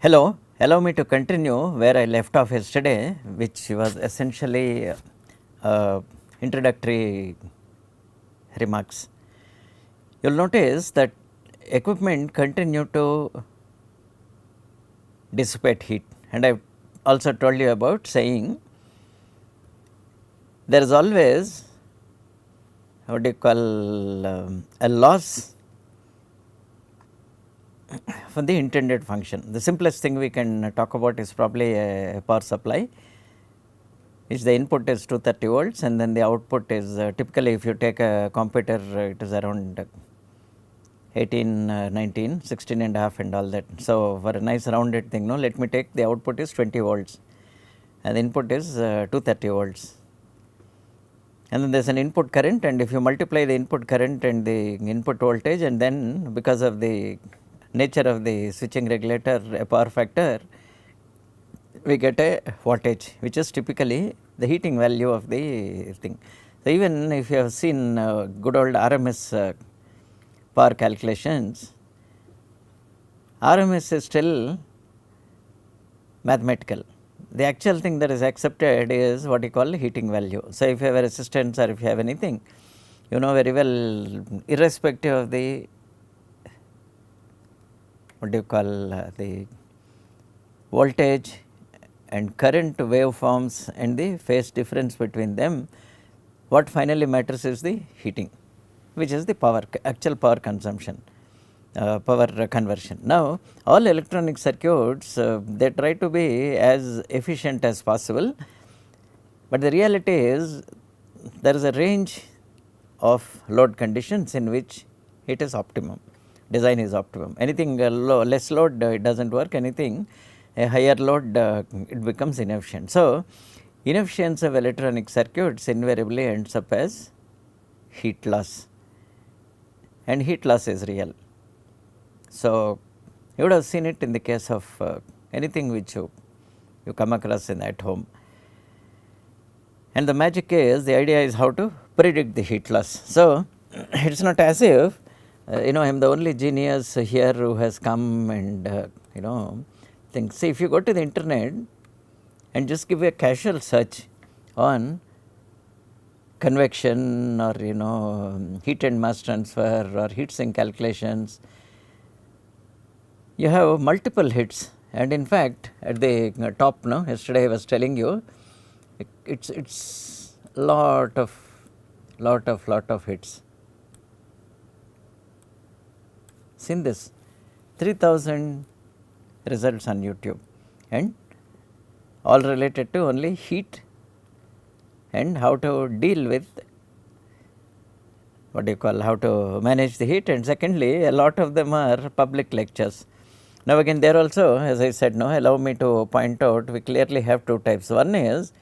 Hello, allow me to continue where I left off yesterday, which was essentially introductory remarks. You will notice that equipment continue to dissipate heat, and I have also told you about saying there is always what do you call a loss for the intended function. The simplest thing we can talk about is probably a power supply, which the input is 230 volts and then the output is typically if you take a computer it is around 18, 19, 16 and a half and all that. So, for a nice rounded thing, no, let me take the output is 20 volts and the input is 230 volts. And then there is an input current, and if you multiply the input current and the input voltage, and then because of the nature of the switching regulator a power factor, we get a wattage, which is typically the heating value of the thing. So, even if you have seen good old RMS power calculations, RMS is still mathematical. The actual thing that is accepted is what you call heating value. So, if you have a resistance or if you have anything, you know very well, irrespective of the what do you call the voltage and current waveforms and the phase difference between them, what finally matters is the heating, which is the power, actual power consumption, power conversion. Now, all electronic circuits they try to be as efficient as possible, but the reality is there is a range of load conditions in which it is optimum, design is optimum. Anything less load it does not work, anything a higher load it becomes inefficient. So, inefficiency of electronic circuits invariably ends up as heat loss, and heat loss is real. So, you would have seen it in the case of anything which you come across in at home, and the magic is, the idea is how to predict the heat loss. So, it is not as if I am the only genius here who has come and think. See, if you go to the internet and just give a casual search on convection or heat and mass transfer or heat sink calculations, you have multiple hits, and in fact at the top, yesterday I was telling you it's lot of hits. Seen this 3000 results on YouTube, and all related to only heat and how to deal with how to manage the heat, and secondly a lot of them are public lectures. Now again there also, as I said, allow me to point out, we clearly have two types. One is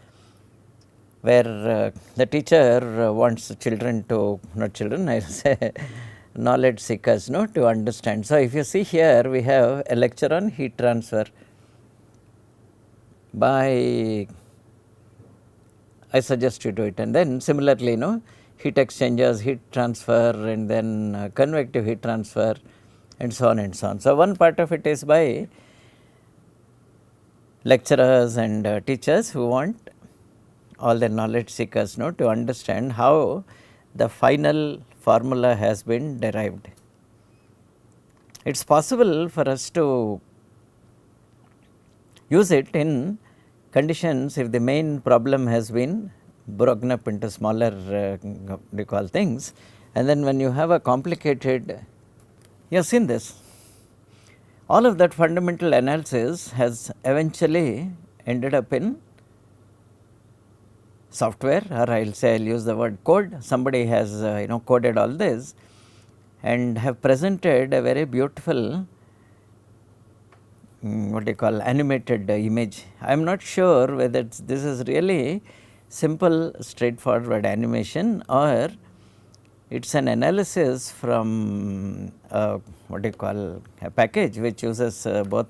where the teacher wants children to, not children, I say knowledge seekers to understand. So, if you see here we have a lecture on heat transfer by, I suggest you do it, and then similarly heat exchangers, heat transfer, and then convective heat transfer, and so on and so on. So, one part of it is by lecturers and teachers who want all the knowledge seekers to understand how the final formula has been derived. It is possible for us to use it in conditions if the main problem has been broken up into smaller things, and then when you have a complicated, you have seen this, all of that fundamental analysis has eventually ended up in software, or I will say, I will use the word code. Somebody has coded all this and have presented a very beautiful animated image. I am not sure whether this is really simple straightforward animation or it is an analysis from a package which uses both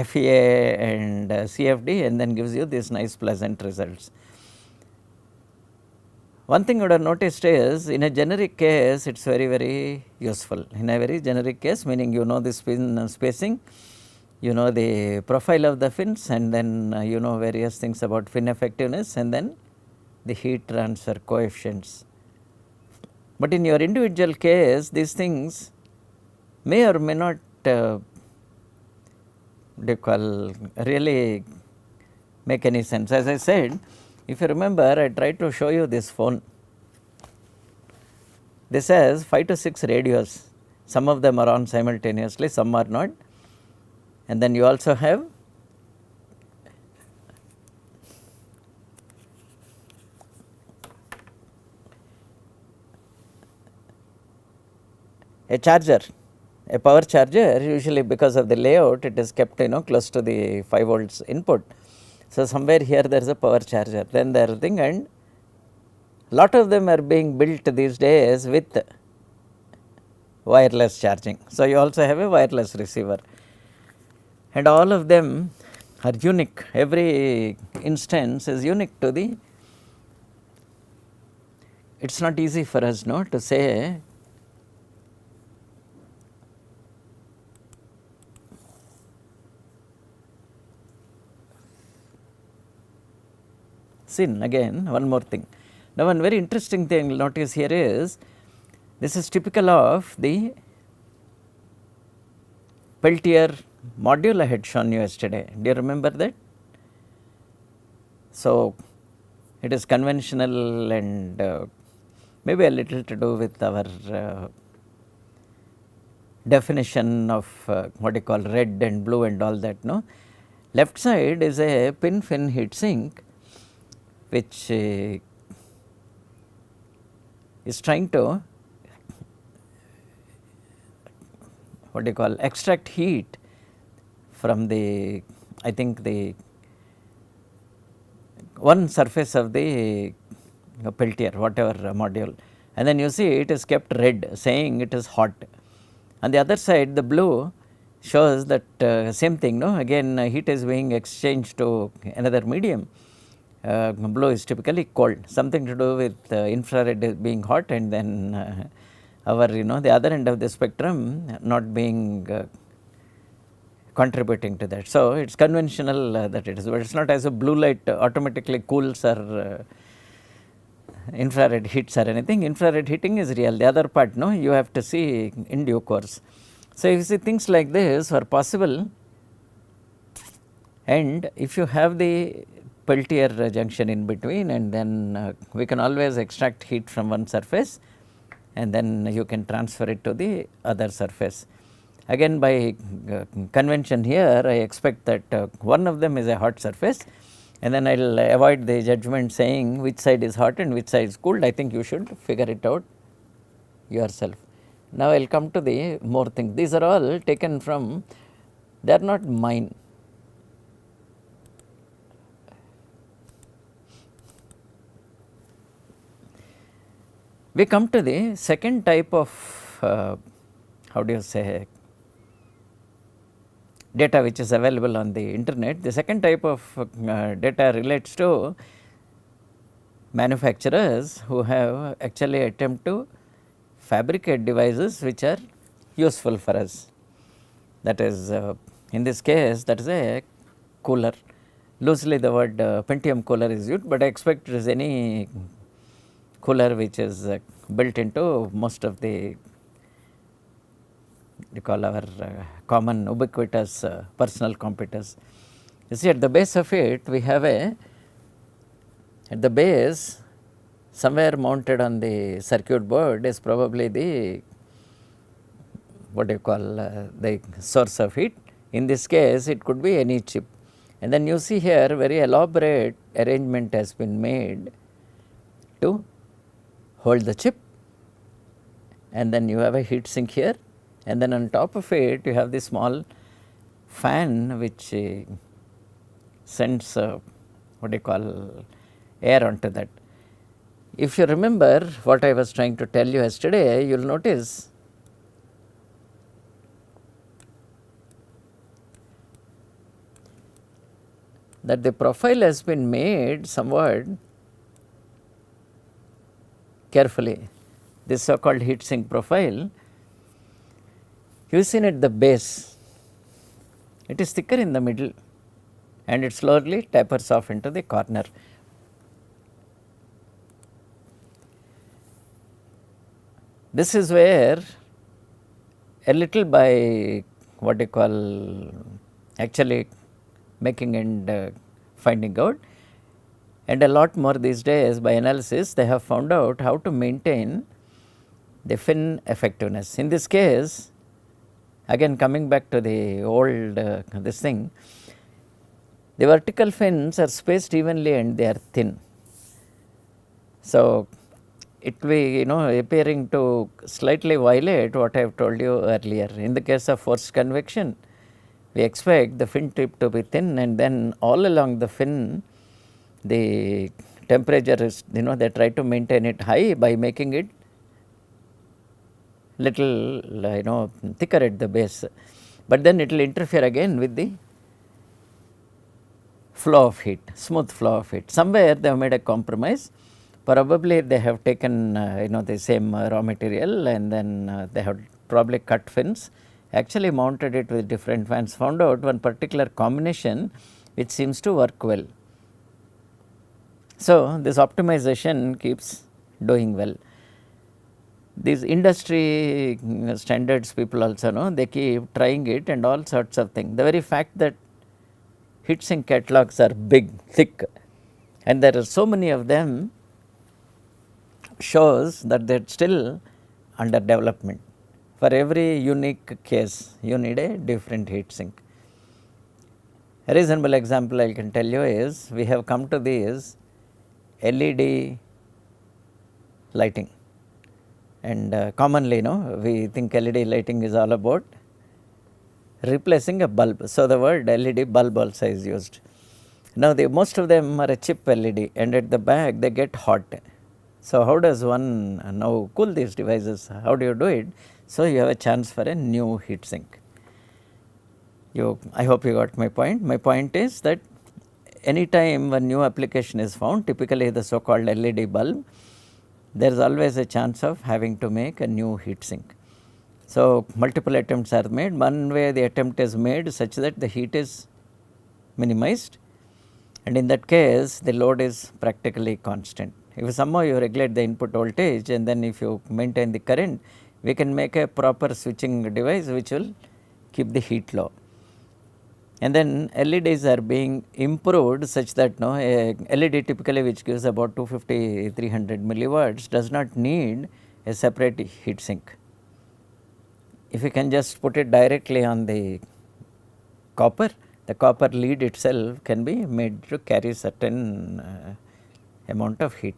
FEA and CFD, and then gives you these nice pleasant results. One thing you would have noticed is in a generic case it is very useful. In a very generic case, meaning you know this fin spacing, you know the profile of the fins, and then you know various things about fin effectiveness, and then the heat transfer coefficients. But in your individual case, these things may or may not really make any sense. As I said, if you remember, I tried to show you this phone. This has 5 to 6 radios. Some of them are on simultaneously, some are not. And then you also have a charger, a power charger. Usually because of the layout it is kept close to the 5 volts input. So, somewhere here there is a power charger, then there is thing, and lot of them are being built these days with wireless charging. So, you also have a wireless receiver, and all of them are unique. Every instance is unique to the, it is not easy for us to say sin. Again one more thing. Now, one very interesting thing you will notice here is, this is typical of the Peltier module I had shown you yesterday. Do you remember that? So, it is conventional and maybe a little to do with our definition of what you call red and blue and all that. No, left side is a pin fin heatsink, which is trying to what do you call extract heat from the, I think the one surface of the Peltier, whatever module, and then you see it is kept red, saying it is hot. On the other side, the blue shows that same thing. No, again heat is being exchanged to another medium. Blue is typically cold, something to do with infrared being hot, and then our the other end of the spectrum not being contributing to that. So, it is conventional that it is, but it is not as a blue light automatically cools or infrared heats or anything. Infrared heating is real, the other part you have to see in due course. So, if you see things like this are possible, and if you have the Peltier junction in between, and then we can always extract heat from one surface and then you can transfer it to the other surface. Again, by convention here, I expect that one of them is a hot surface, and then I will avoid the judgment saying which side is hot and which side is cooled. I think you should figure it out yourself. Now, I will come to the more things. These are all taken from, they are not mine. We come to the second type of how do you say data which is available on the internet. The second type of data relates to manufacturers who have actually attempt to fabricate devices which are useful for us. That is in this case that is a cooler. Loosely the word Pentium cooler is used, but I expect it is any cooler which is built into most of the we call our common ubiquitous personal computers. You see, at the base of it we have a, at the base somewhere mounted on the circuit board is probably the what do you call the source of heat. In this case it could be any chip, and then you see here very elaborate arrangement has been made to hold the chip, and then you have a heat sink here, and then on top of it you have the small fan which sends what do you call air onto that. If you remember what I was trying to tell you yesterday, you will notice that the profile has been made somewhat carefully this so called heat sink profile, you see at the base, it is thicker in the middle and it slowly tapers off into the corner. This is where a little by what you call actually making and finding out, and a lot more these days by analysis they have found out how to maintain the fin effectiveness. In this case, again coming back to the old this thing, the vertical fins are spaced evenly and they are thin. So, it will be appearing to slightly violate what I have told you earlier. In the case of forced convection, we expect the fin tip to be thin and then all along the fin the temperature is they try to maintain it high by making it little thicker at the base, but then it will interfere again with the flow of heat, smooth flow of heat. Somewhere they have made a compromise. Probably they have taken the same raw material and then they have probably cut fins, actually mounted it with different fans, found out one particular combination which seems to work well. So, this optimization keeps doing well. These industry standards people also know, they keep trying it and all sorts of things. The very fact that Heatsink catalogs are big, thick, and there are so many of them shows that they are still under development. For every unique case, you need a different heatsink. A reasonable example I can tell you is, we have come to this LED lighting, and commonly we think LED lighting is all about replacing a bulb. So, the word LED bulb also is used. Now, most of them are a chip LED and at the back they get hot. So, how does one now cool these devices? How do you do it? So, you have a chance for a new heat sink. I hope you got my point. My point is that any time a new application is found, typically the so called LED bulb, there is always a chance of having to make a new heat sink. So, multiple attempts are made. One way the attempt is made such that the heat is minimized, and in that case the load is practically constant. If somehow you regulate the input voltage and then if you maintain the current, we can make a proper switching device which will keep the heat low. And then LEDs are being improved such that a LED typically which gives about 250-300 milliwatts does not need a separate heat sink. If you can just put it directly on the copper lead itself can be made to carry certain amount of heat.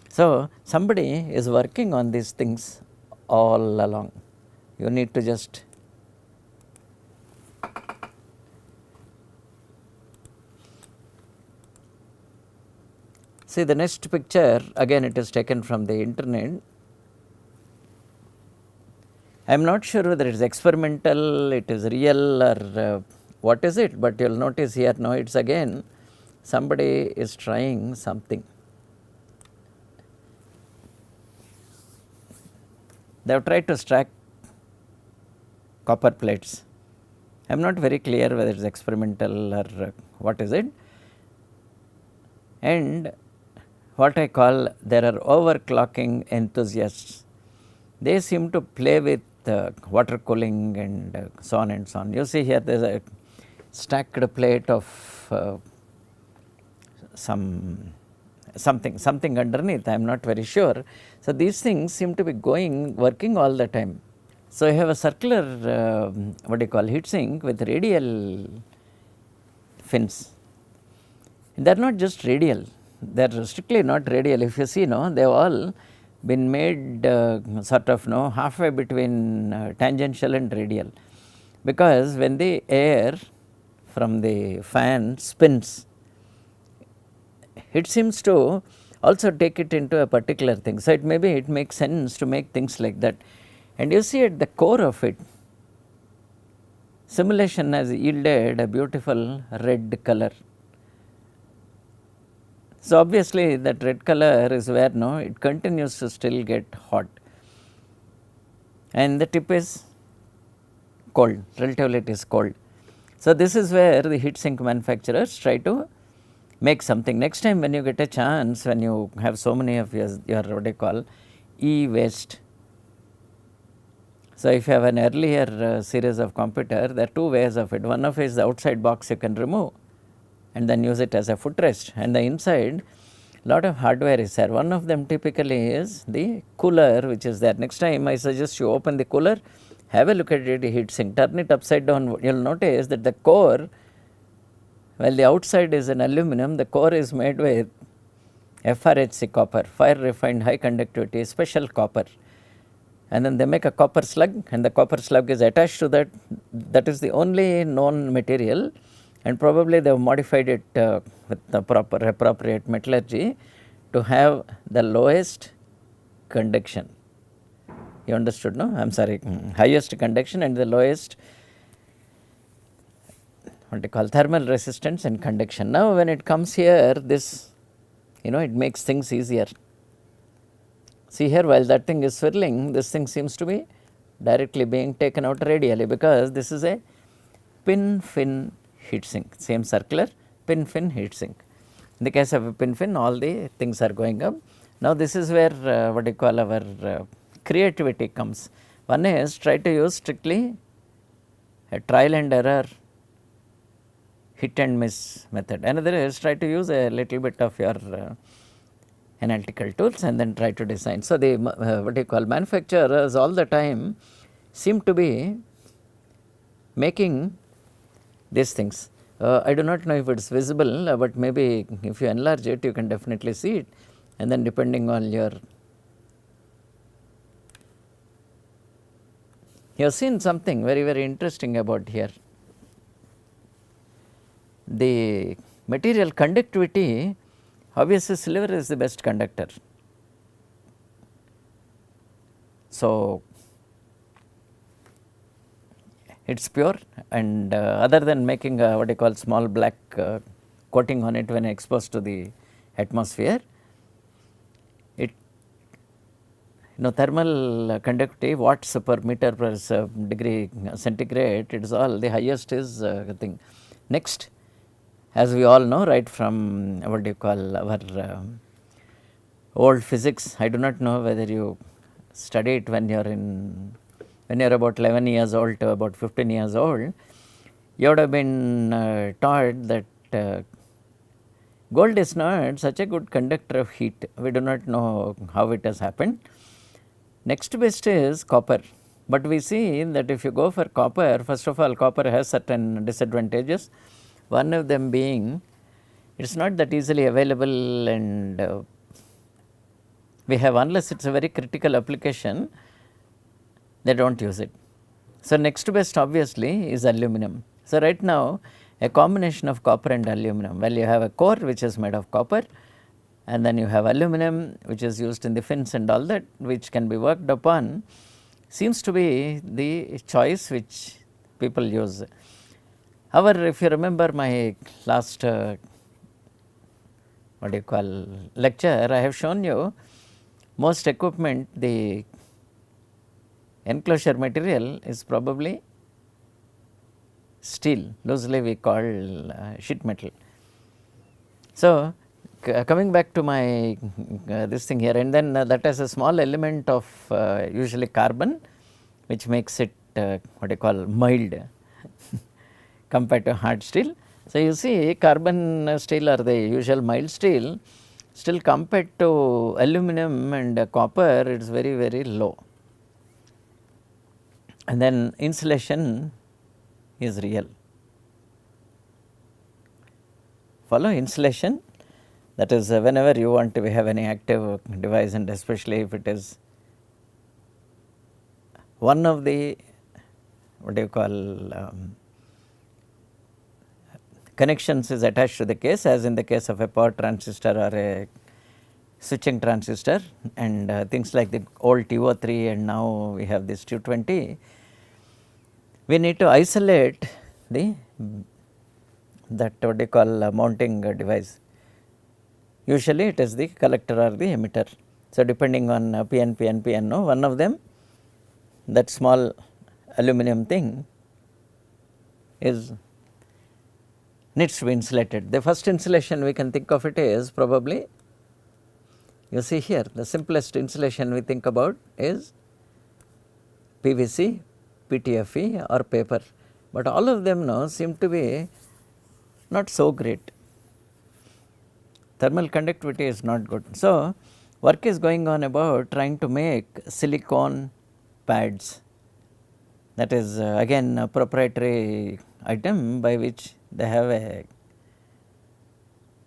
So, somebody is working on these things all along. You need to just see the next picture. Again, it is taken from the internet. I am not sure whether it is experimental, it is real, or what is it, but you will notice here now it is again somebody is trying something. They have tried to stack copper plates. I am not very clear whether it is experimental or what is it. And what I call, there are overclocking enthusiasts. They seem to play with water cooling and so on and so on. You see here there is a stacked plate of something underneath, I am not very sure. So, these things seem to be working all the time. So, you have a circular heat sink with radial fins. They are not just radial, they are strictly not radial. If you see they have all been made sort of halfway between tangential and radial, because when the air from the fan spins, it seems to also take it into a particular thing. So, it makes sense to make things like that. And you see at the core of it, simulation has yielded a beautiful red color. So, obviously that red color is where no it continues to still get hot and the tip is cold, relatively it is cold. So, this is where the heat sink manufacturers try to make something. Next time when you get a chance, when you have so many of your what do you call e-waste. So, if you have an earlier series of computer, there are two ways of it. One of it is the outside box you can remove and then use it as a footrest, and the inside lot of hardware is there. One of them typically is the cooler which is there. Next time I suggest you open the cooler, have a look at it, heat sink, turn it upside down, you will notice that the core, while the outside is an aluminum, the core is made with FRHC copper, fire refined high conductivity special copper, and then they make a copper slug and the copper slug is attached to that. That is the only known material, and probably they have modified it with the proper appropriate metallurgy to have the lowest conduction. You understood, no? I am sorry, highest conduction and the lowest what they call thermal resistance and conduction. Now, when it comes here, this it makes things easier. See here, while that thing is swirling, this thing seems to be directly being taken out radially, because this is a pin fin heat sink, same circular pin fin heat sink. In the case of a pin fin, all the things are going up. Now, this is where what you call our creativity comes. One is try to use strictly a trial and error hit and miss method. Another is try to use a little bit of your analytical tools and then try to design. So, the what you call manufacturers all the time seem to be making these things. I do not know if it is visible, but maybe if you enlarge it, you can definitely see it, and then depending on your, you have seen something very interesting about here. The material conductivity, obviously silver is the best conductor. So, it is pure, and other than making a what you call small black coating on it when exposed to the atmosphere, it thermal conductivity watts per meter per degree centigrade, it is all the highest is thing. Next, as we all know right from what do you call our old physics, I do not know whether you study it when you are about 11 years old to about 15 years old, you would have been taught that gold is not such a good conductor of heat. We do not know how it has happened. Next best is copper, but we see that if you go for copper, first of all copper has certain disadvantages. One of them being it is not that easily available, and we have, unless it is a very critical application, they do not use it. So, next best obviously is aluminum. So, right now a combination of copper and aluminum, well you have a core which is made of copper, and then you have aluminum which is used in the fins and all that, which can be worked upon, seems to be the choice which people use. However, if you remember my last what do you call lecture, I have shown you most equipment, the enclosure material is probably steel, loosely we call sheet metal. So, coming back to my this thing here, and then that has a small element of usually carbon, which makes it what you call mild compared to hard steel. So, you see carbon steel or the usual mild steel, still compared to aluminum and copper, it is very low. And then insulation is real. Follow insulation, that is whenever you want to have any active device, and especially if it is one of the what do you call connections is attached to the case, as in the case of a power transistor or a switching transistor, and things like the old TO3 and now we have this 220. We need to isolate the that what they call mounting device. usually it is the collector or the emitter. So, depending on PN, PN, PNO, one of them, that small aluminum thing is needs to be insulated. The first insulation we can think of it is probably, you see here, the simplest insulation we think about is PVC, PTFE or paper, but all of them now seem to be not so great. Thermal conductivity is not good. So, work is going on about trying to make silicone pads, that is again a proprietary item by which they have a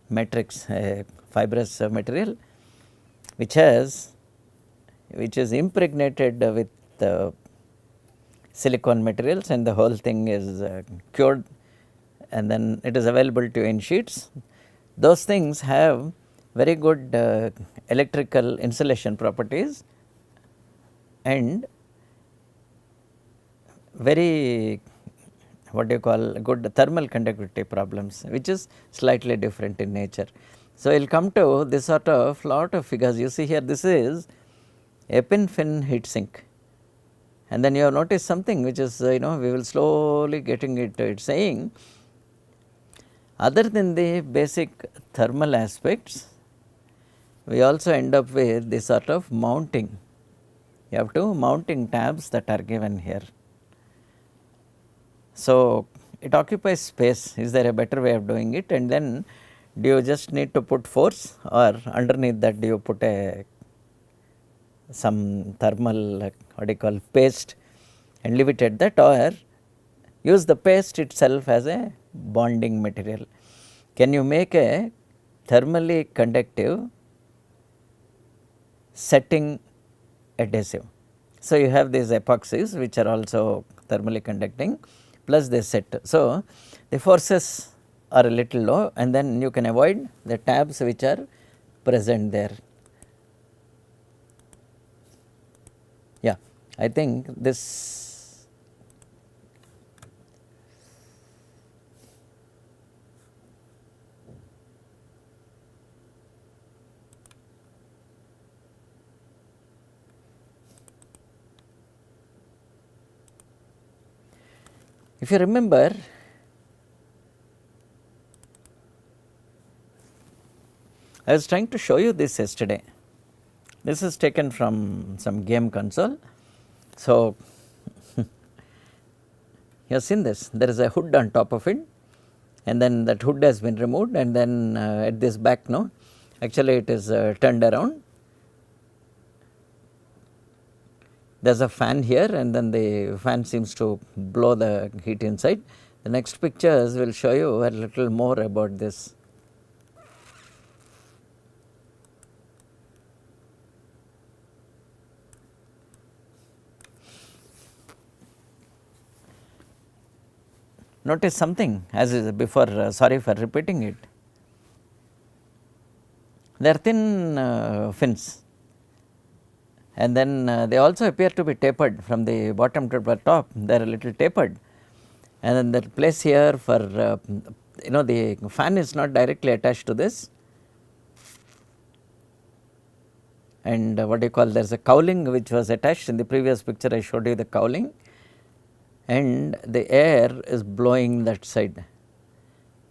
matrix, a fibrous material which is impregnated with silicone materials, and the whole thing is cured, and then it is available to you in sheets. Those things have very good electrical insulation properties and very good thermal conductivity problems, which is slightly different in nature. So, we will come to this sort of lot of figures. You see here, this is a pin fin heat sink, and then you have noticed something which is we will slowly getting it. It is saying, other than the basic thermal aspects, we also end up with this sort of mounting. You have two mounting tabs that are given here. So, it occupies space. Is there a better way of doing it? And then do you just need to put force, or underneath that do you put some thermal paste and leave it at that, or use the paste itself as a bonding material? Can you make a thermally conductive setting adhesive? So, you have these epoxies which are also thermally conducting, plus they set. So, the forces are a little low, and then you can avoid the tabs which are present there. Yeah, I think this if you remember, I was trying to show you this yesterday. This is taken from some game console. So, you have seen this, there is a hood on top of it, and then that hood has been removed, and then at this back, actually it is turned around. There is a fan here, and then the fan seems to blow the heat inside. The next pictures will show you a little more about this. Notice something as is before, sorry for repeating it. They are thin fins, and then they also appear to be tapered from the bottom to the top. They are a little tapered, and then the place here for the fan is not directly attached to this, and there is a cowling which was attached. In the previous picture I showed you the cowling, and the air is blowing that side.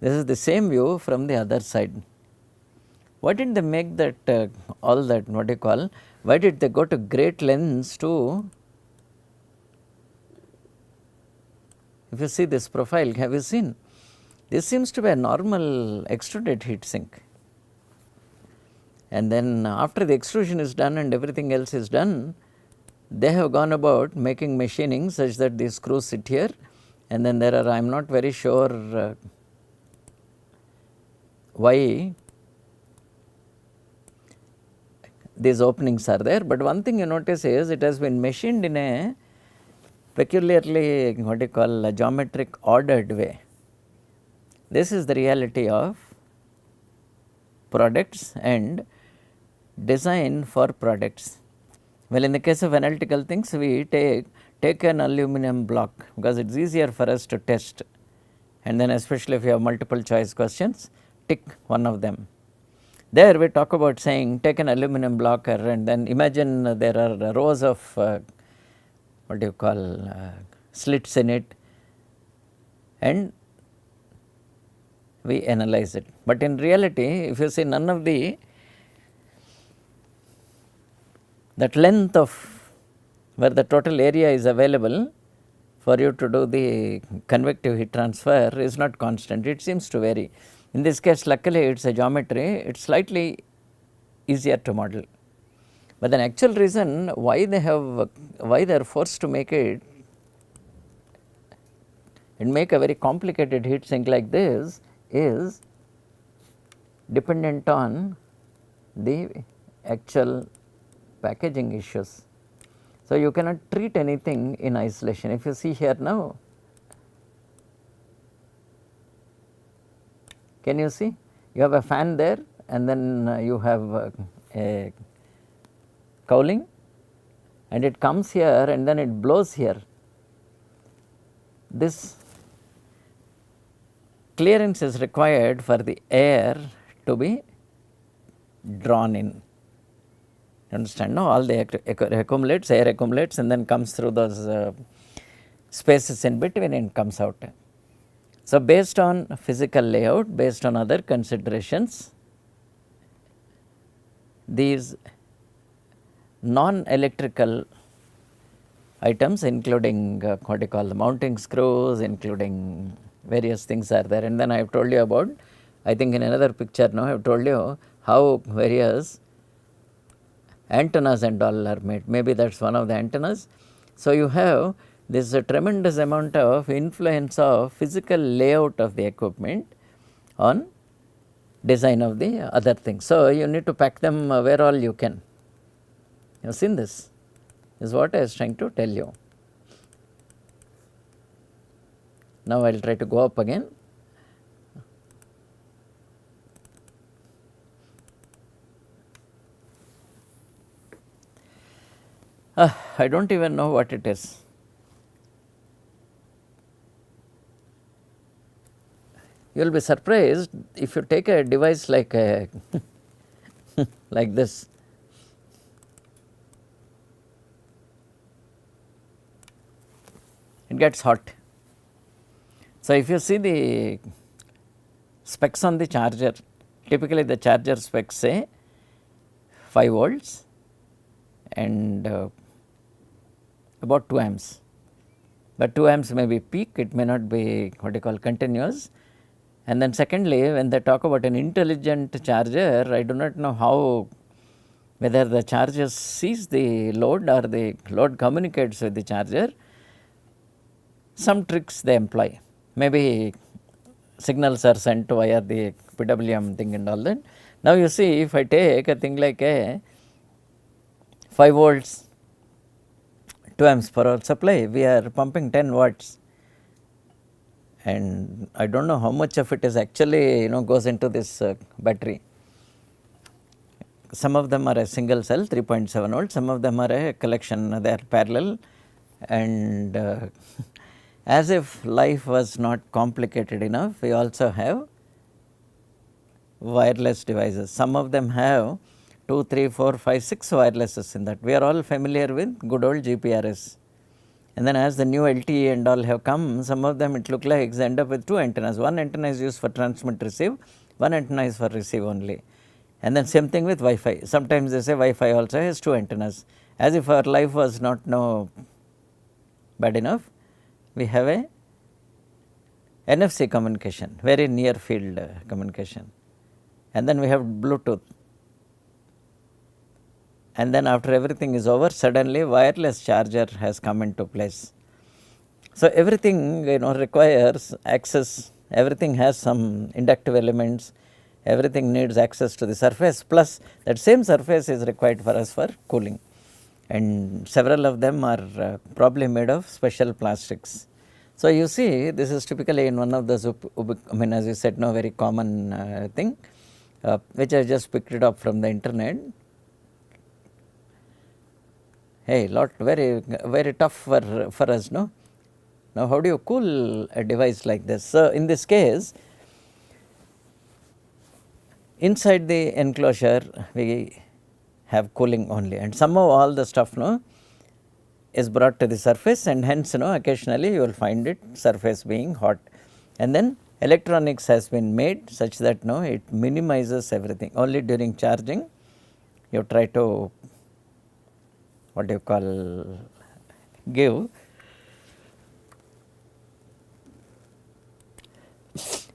This is the same view from the other side. Why did they make that all that why did they go to great lengths to, if you see this profile, have you seen? This seems to be a normal extruded heat sink, and then after the extrusion is done and everything else is done, they have gone about making machining such that these screws sit here, and then there are, I am not very sure why these openings are there, but one thing you notice is it has been machined in a peculiarly a geometric ordered way. This is the reality of products and design for products. Well, in the case of analytical things, we take an aluminum block because it is easier for us to test, and then especially if you have multiple choice questions, tick one of them. There we talk about saying take an aluminum blocker and then imagine there are rows of what do you call slits in it, and we analyze it. But in reality, if you see none of that length of where the total area is available for you to do the convective heat transfer is not constant, it seems to vary. In this case, luckily it is a geometry, it is slightly easier to model. But the actual reason why they are forced to make it and make a very complicated heat sink like this is dependent on the actual packaging issues. So, you cannot treat anything in isolation. If you see here now, can you see? You have a fan there and then you have a cowling and it comes here and then it blows here. This clearance is required for the air to be drawn in. You understand? No, all the accumulates, air accumulates and then comes through those spaces in between and comes out. So, based on physical layout, based on other considerations, these non-electrical items including what you call the mounting screws, including various things are there. And then I have told you about, I think in another picture now I have told you how various antennas and all are made, maybe that is one of the antennas. So, you have this tremendous amount of influence of physical layout of the equipment on design of the other things. So, you need to pack them where all you can. You have seen this is what I was trying to tell you. Now, I will try to go up again. I do not even know what it is. You will be surprised if you take a device like a like this. It gets hot. So, if you see the specs on the charger, typically the charger specs say 5 volts and about 2 amps, but 2 amps may be peak, it may not be what you call continuous. And then secondly, when they talk about an intelligent charger, I do not know how, whether the charger sees the load or the load communicates with the charger. Some tricks they employ, maybe signals are sent via the PWM thing and all that. Now, you see if I take a thing like a 5 volts 2 amps per hour supply, we are pumping 10 watts and I do not know how much of it is actually goes into this battery. Some of them are a single cell 3.7 volts, some of them are a collection, they are parallel, and as if life was not complicated enough, we also have wireless devices. Some of them have 2, 3, 4, 5, 6 wirelesses in that. We are all familiar with good old GPRS. And then as the new LTE and all have come, some of them it look like they end up with 2 antennas. One antenna is used for transmit receive, one antenna is for receive only. And then same thing with Wi-Fi. Sometimes they say Wi-Fi also has 2 antennas. As if our life was not bad enough, we have a NFC communication, very near field communication. And then we have Bluetooth. And then after everything is over, suddenly wireless charger has come into place. So, everything requires access, everything has some inductive elements, everything needs access to the surface, plus that same surface is required for us for cooling, and several of them are probably made of special plastics. So, you see this is typically in one of those, as you said, very common thing, which I just picked it up from the internet. Hey, very tough for us, no? Now, how do you cool a device like this? So, in this case, Inside the enclosure we have cooling only, and somehow all the stuff is brought to the surface, and hence occasionally you will find it surface being hot, and then electronics has been made such that it minimizes everything. Only during charging you try to what you call give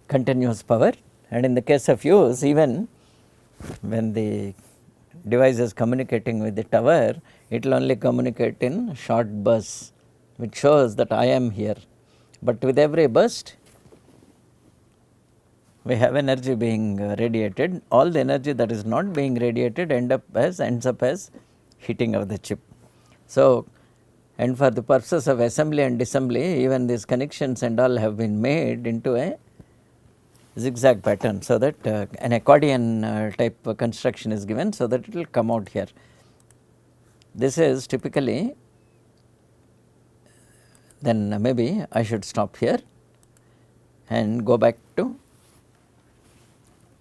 continuous power, and in the case of use, even when the device is communicating with the tower, it will only communicate in short bursts, which shows that I am here, but with every burst we have energy being radiated. All the energy that is not being radiated ends up as heating of the chip. So, and for the purposes of assembly and disassembly, even these connections and all have been made into a zigzag pattern, so that an accordion type construction is given, so that it will come out here. This is typically, then maybe I should stop here and go back to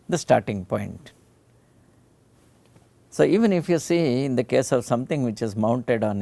the starting point. So, even if you see in the case of something which is mounted on